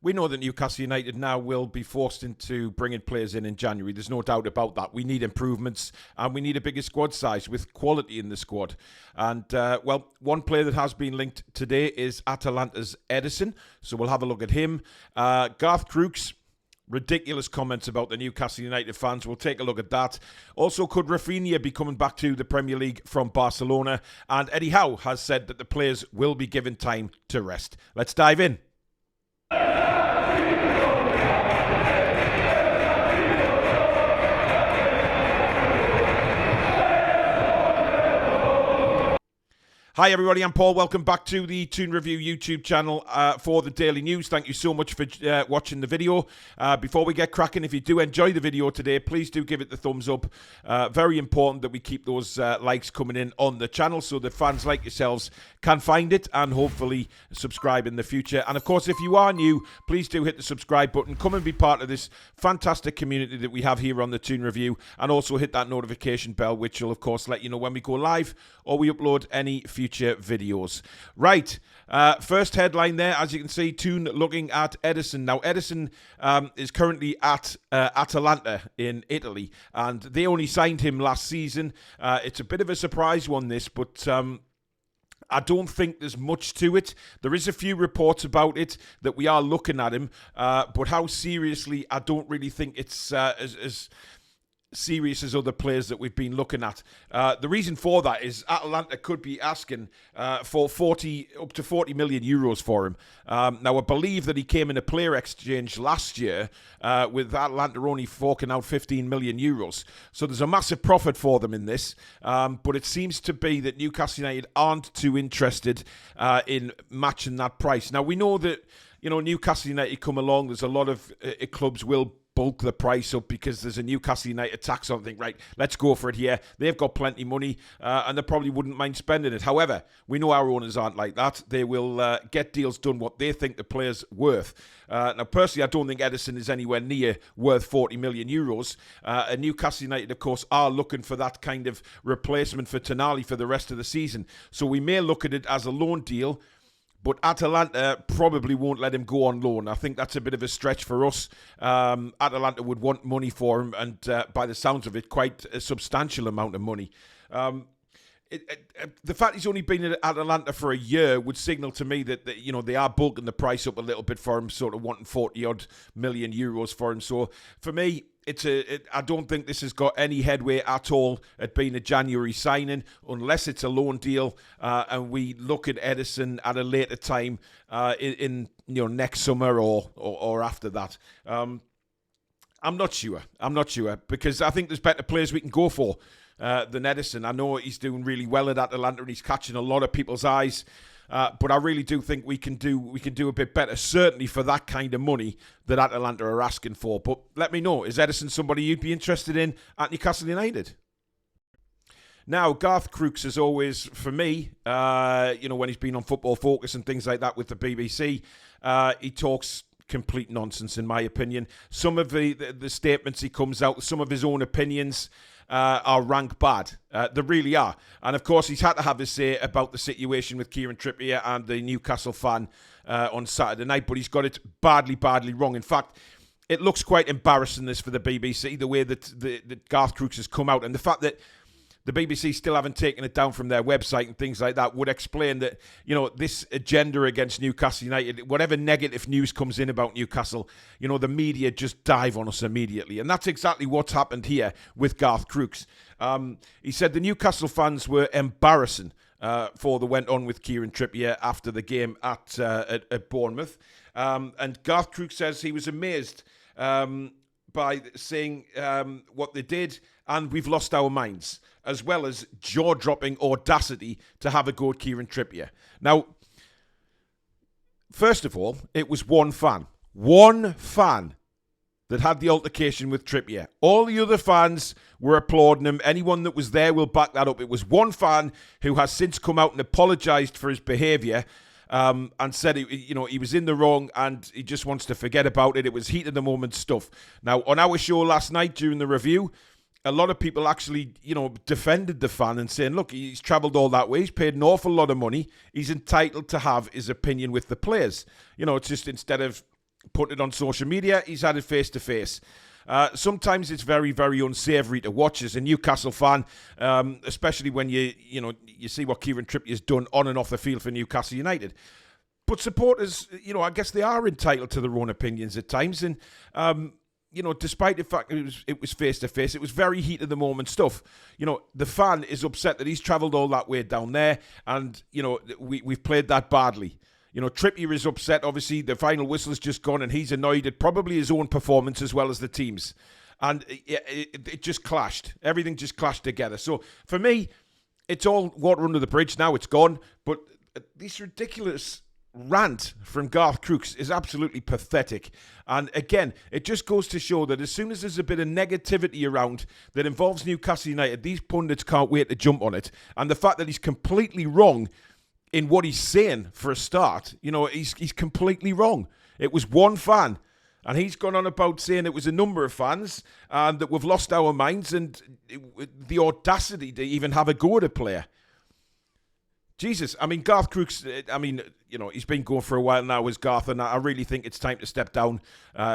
We know that Newcastle United now will be forced into bringing players in January. There's no doubt about that. We need improvements and we need a bigger squad size with quality in the squad. And, well, one player that has been linked today is Atalanta's Edison. So we'll have a look at him. Garth Crooks. Ridiculous comments about the Newcastle United fans. We'll take a look at that. Also, could Rafinha be coming back to the Premier League from Barcelona? And Eddie Howe has said that the players will be given time to rest. Let's dive in. Hi everybody, I'm Paul. Welcome back to the Toon Review YouTube channel for the daily news. Thank you so much for watching the video. Before we get cracking, if you do enjoy the video today, please do give it the thumbs up. Very important that we keep those likes coming in on the channel so that fans like yourselves can find it and hopefully subscribe in the future. And of course, if you are new, please do hit the subscribe button. Come and be part of this fantastic community that we have here on the Toon Review, and also hit that notification bell, which will of course let you know when we go live or we upload any future videos. Right, first headline there, as you can see, Toon looking at Edison. Now, Edison is currently at Atalanta in Italy, and they only signed him last season. It's a bit of a surprise one, this, but I don't think there's much to it. There is a few reports about it that we are looking at him, but how seriously, I don't really think it's as serious as other players that we've been looking at. The reason for that is Atalanta could be asking for up to 40 million euros for him. Now, I believe that he came in a player exchange last year with Atalanta only forking out 15 million euros. So there's a massive profit for them in this. But it seems to be that Newcastle United aren't too interested in matching that price. Now, we know that, you know, Newcastle United come along. There's a lot of clubs will bulk the price up because there's a Newcastle United tax on thing. Right, let's go for it here. They've got plenty of money and they probably wouldn't mind spending it. However, we know our owners aren't like that. They will get deals done what they think the player's worth. Now, personally, I don't think Edison is anywhere near worth 40 million euros. And Newcastle United, of course, are looking for that kind of replacement for Tonali for the rest of the season. So we may look at it as a loan deal, but Atalanta probably won't let him go on loan. I think that's a bit of a stretch for us. Atalanta would want money for him, and by the sounds of it, quite a substantial amount of money. The fact he's only been at Atalanta for a year would signal to me that you know, they are bulking the price up a little bit for him, sort of wanting 40-odd million euros for him. So for me, I don't think this has got any headway at all at being a January signing, unless it's a loan deal and we look at Edison at a later time in you know, next summer or after that. I'm not sure. Because I think there's better players we can go for than Edison. I know he's doing really well at Atalanta and he's catching a lot of people's eyes. But I really do think we can do a bit better, certainly for that kind of money that Atalanta are asking for. But let me know, is Edison somebody you'd be interested in at Newcastle United? Now, Garth Crooks, as always, for me, you know, when he's been on Football Focus and things like that with the BBC, he talks complete nonsense, in my opinion. Some of the statements he comes out, some of his own opinions are rank bad. They really are. And of course, he's had to have his say about the situation with Kieran Trippier and the Newcastle fan on Saturday night, but he's got it badly wrong. In fact, it looks quite embarrassing, this, for the BBC, the way that Garth Crooks has come out, and the fact that the BBC still haven't taken it down from their website and things like that would explain that, you know, this agenda against Newcastle United, whatever negative news comes in about Newcastle, you know, the media just dive on us immediately. And that's exactly what's happened here with Garth Crooks. He said the Newcastle fans were embarrassing for the went on with Kieran Trippier after the game at Bournemouth. And Garth Crooks says he was amazed by saying what they did, and we've lost our minds, as well as jaw-dropping audacity to have a go at Kieran Trippier. Now, first of all, it was one fan that had the altercation with Trippier. All the other fans were applauding him. Anyone that was there will back that up. It was one fan who has since come out and apologised for his behaviour and said, you know, he was in the wrong and he just wants to forget about it. It was heat of the moment stuff. Now, on our show last night during the review, a lot of people actually, you know, defended the fan and saying, look, he's travelled all that way. He's paid an awful lot of money. He's entitled to have his opinion with the players. You know, it's just instead of put it on social media. He's had it face to face. Sometimes it's very, very unsavoury to watch as a Newcastle fan, especially when you see what Kieran Trippier's done on and off the field for Newcastle United. But supporters, I guess they are entitled to their own opinions at times. And, despite the fact it was face-to-face, it was very heat-of-the-moment stuff. The fan is upset that he's travelled all that way down there and, we've played that badly. Trippier is upset. Obviously, the final whistle's just gone and he's annoyed at probably his own performance as well as the team's. And it just clashed. Everything just clashed together. So, for me, it's all water under the bridge now. It's gone. But this ridiculous rant from Garth Crooks is absolutely pathetic. And again, it just goes to show that as soon as there's a bit of negativity around that involves Newcastle United, these pundits can't wait to jump on it. And the fact that he's completely wrong in what he's saying for a start, he's completely wrong. It was one fan. And he's gone on about saying it was a number of fans and that we've lost our minds and the audacity to even have a go at a player. Jesus, Garth Crooks, he's been going for a while now as Garth, and I really think it's time to step down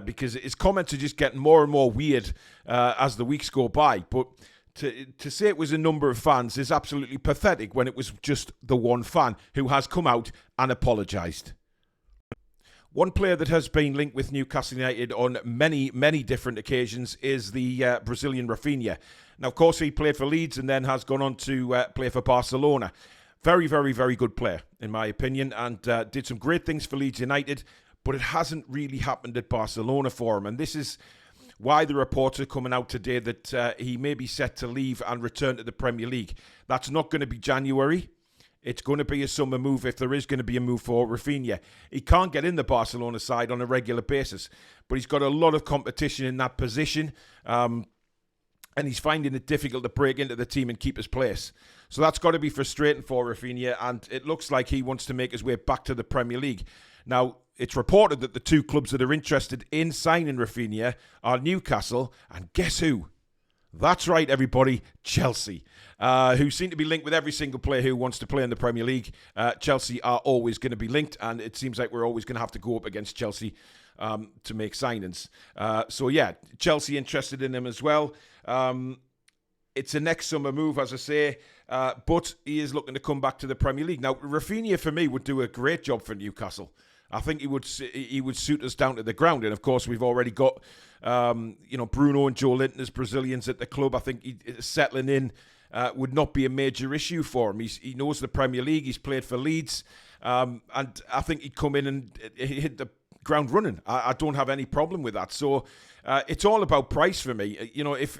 because his comments are just getting more and more weird as the weeks go by. But to say it was a number of fans is absolutely pathetic when it was just the one fan who has come out and apologised. One player that has been linked with Newcastle United on many, many different occasions is the Brazilian Rafinha. Now, of course, he played for Leeds and then has gone on to play for Barcelona. Very, very, very good player, in my opinion, and did some great things for Leeds United, but it hasn't really happened at Barcelona for him. And this is why the reports are coming out today that he may be set to leave and return to the Premier League. That's not going to be January. It's going to be a summer move if there is going to be a move for Raphinha. He can't get in the Barcelona side on a regular basis, but he's got a lot of competition in that position, and he's finding it difficult to break into the team and keep his place. So that's got to be frustrating for Rafinha, and it looks like he wants to make his way back to the Premier League. Now, it's reported that the two clubs that are interested in signing Rafinha are Newcastle, and guess who? That's right, everybody, Chelsea, who seem to be linked with every single player who wants to play in the Premier League. Chelsea are always going to be linked, and it seems like we're always going to have to go up against Chelsea to make signings. Chelsea interested in him as well. It's a next summer move, as I say, but he is looking to come back to the Premier League. Now, Rafinha, for me, would do a great job for Newcastle. I think he would suit us down to the ground. And, of course, we've already got, Bruno and Joe Linton as Brazilians at the club. I think settling in would not be a major issue for him. He knows the Premier League. He's played for Leeds. And I think he'd come in and hit the ground running. I don't have any problem with that. So it's all about price for me. If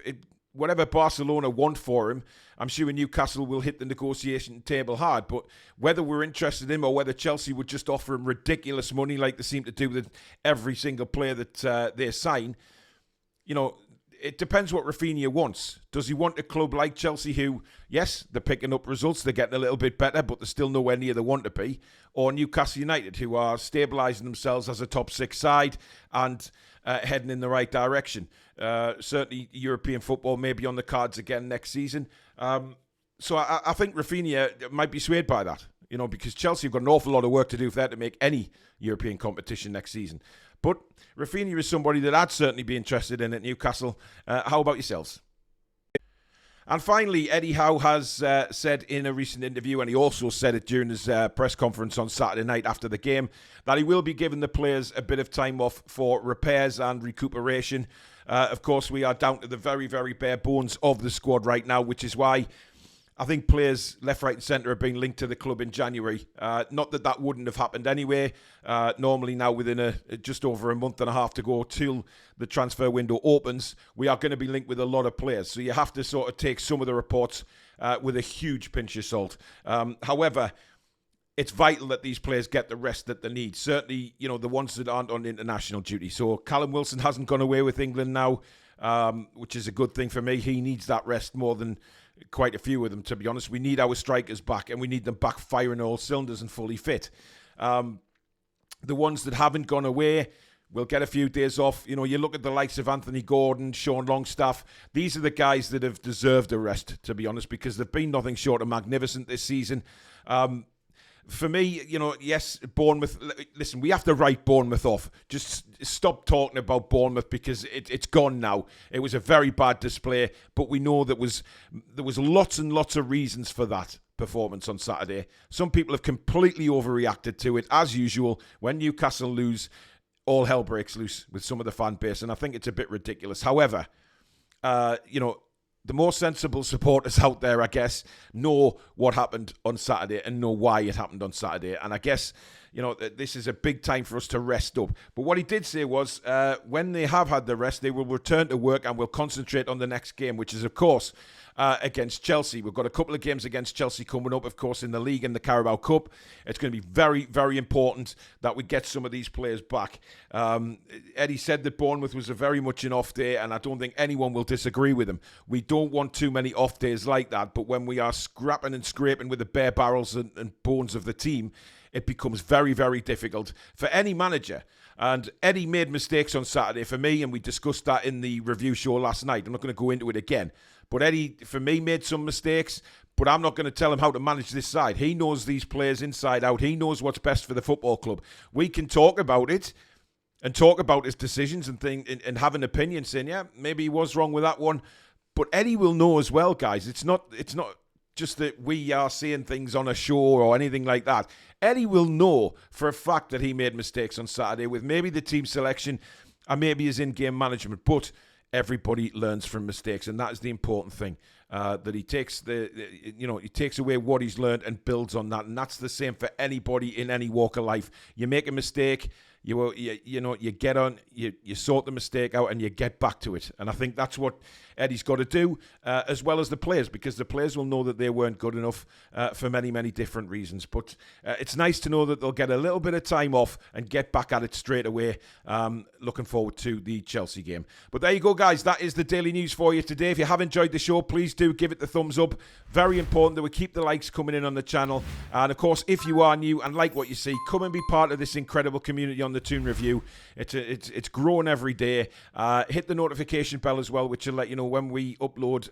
whatever Barcelona want for him, I'm sure Newcastle will hit the negotiation table hard. But whether we're interested in him or whether Chelsea would just offer him ridiculous money like they seem to do with every single player that they sign, it depends what Raphinha wants. Does he want a club like Chelsea who, yes, they're picking up results, they're getting a little bit better, but they're still nowhere near they want to be? Or Newcastle United, who are stabilising themselves as a top six side and heading in the right direction? Certainly European football may be on the cards again next season. So I think Raphinha might be swayed by that, because Chelsea have got an awful lot of work to do for that to make any European competition next season. But Raphinha is somebody that I'd certainly be interested in at Newcastle. How about yourselves? And finally, Eddie Howe has said in a recent interview, and he also said it during his press conference on Saturday night after the game, that he will be giving the players a bit of time off for repairs and recuperation. Of course, we are down to the very, very bare bones of the squad right now, which is why I think players left, right and centre are being linked to the club in January. Not that wouldn't have happened anyway. Normally now within just over a month and a half to go till the transfer window opens, we are going to be linked with a lot of players. So you have to sort of take some of the reports with a huge pinch of salt. However, it's vital that these players get the rest that they need. Certainly, the ones that aren't on international duty. So Callum Wilson hasn't gone away with England now, which is a good thing for me. He needs that rest more than quite a few of them, to be honest. We need our strikers back, and we need them back firing all cylinders and fully fit. The ones that haven't gone away will get a few days off. You look at the likes of Anthony Gordon, Sean Longstaff. These are the guys that have deserved a rest, to be honest, because they've been nothing short of magnificent this season. For me, yes, Bournemouth. Listen, we have to write Bournemouth off. Just stop talking about Bournemouth because it's gone now. It was a very bad display, but we know there was lots and lots of reasons for that performance on Saturday. Some people have completely overreacted to it. As usual, when Newcastle lose, all hell breaks loose with some of the fan base, and I think it's a bit ridiculous. However, the more sensible supporters out there, I guess, know what happened on Saturday and know why it happened on Saturday. And I guess, this is a big time for us to rest up. But what he did say was, when they have had the rest, they will return to work and will concentrate on the next game, which is, of course, against Chelsea. We've got a couple of games against Chelsea coming up, of course, in the league and the Carabao Cup. It's going to be very, very important that we get some of these players back. Eddie said that Bournemouth was a very much an off day, and I don't think anyone will disagree with him. We don't want too many off days like that, but when we are scrapping and scraping with the bare barrels and bones of the team, it becomes very, very difficult for any manager. And Eddie made mistakes on Saturday for me, and we discussed that in the review show last night. I'm not going to go into it again. But Eddie, for me, made some mistakes, but I'm not going to tell him how to manage this side. He knows these players inside out. He knows what's best for the football club. We can talk about it and talk about his decisions and have an opinion saying, yeah, maybe he was wrong with that one. But Eddie will know as well, guys. It's not just that we are seeing things on a show or anything like that. Eddie will know for a fact that he made mistakes on Saturday with maybe the team selection and maybe his in-game management. But everybody learns from mistakes, and that is the important thing. That he takes he takes away what he's learned and builds on that, and that's the same for anybody in any walk of life. You make a mistake, you get on, you sort the mistake out, and you get back to it. And I think that's what Eddie's got to do, as well as the players, because the players will know that they weren't good enough for many, many different reasons. But it's nice to know that they'll get a little bit of time off and get back at it straight away. Looking forward to the Chelsea game. But there you go, guys. That is the daily news for you today. If you have enjoyed the show, please do give it the thumbs up. Very important that we keep the likes coming in on the channel. And of course, if you are new and like what you see, come and be part of this incredible community on the Toon Review. It's growing every day. Hit the notification bell as well, which will let you know when we upload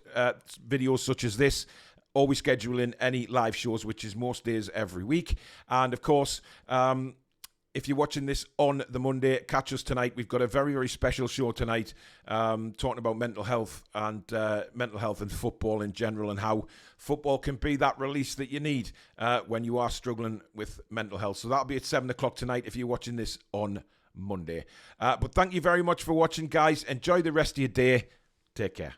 videos such as this, or we schedule in any live shows, which is most days every week. And of course, if you're watching this on the Monday, catch us tonight. We've got a very, very special show tonight, talking about mental health and football in general, and how football can be that release that you need when you are struggling with mental health. So that'll be at 7 o'clock tonight if you're watching this on Monday. But thank you very much for watching, guys. Enjoy the rest of your day. Take care.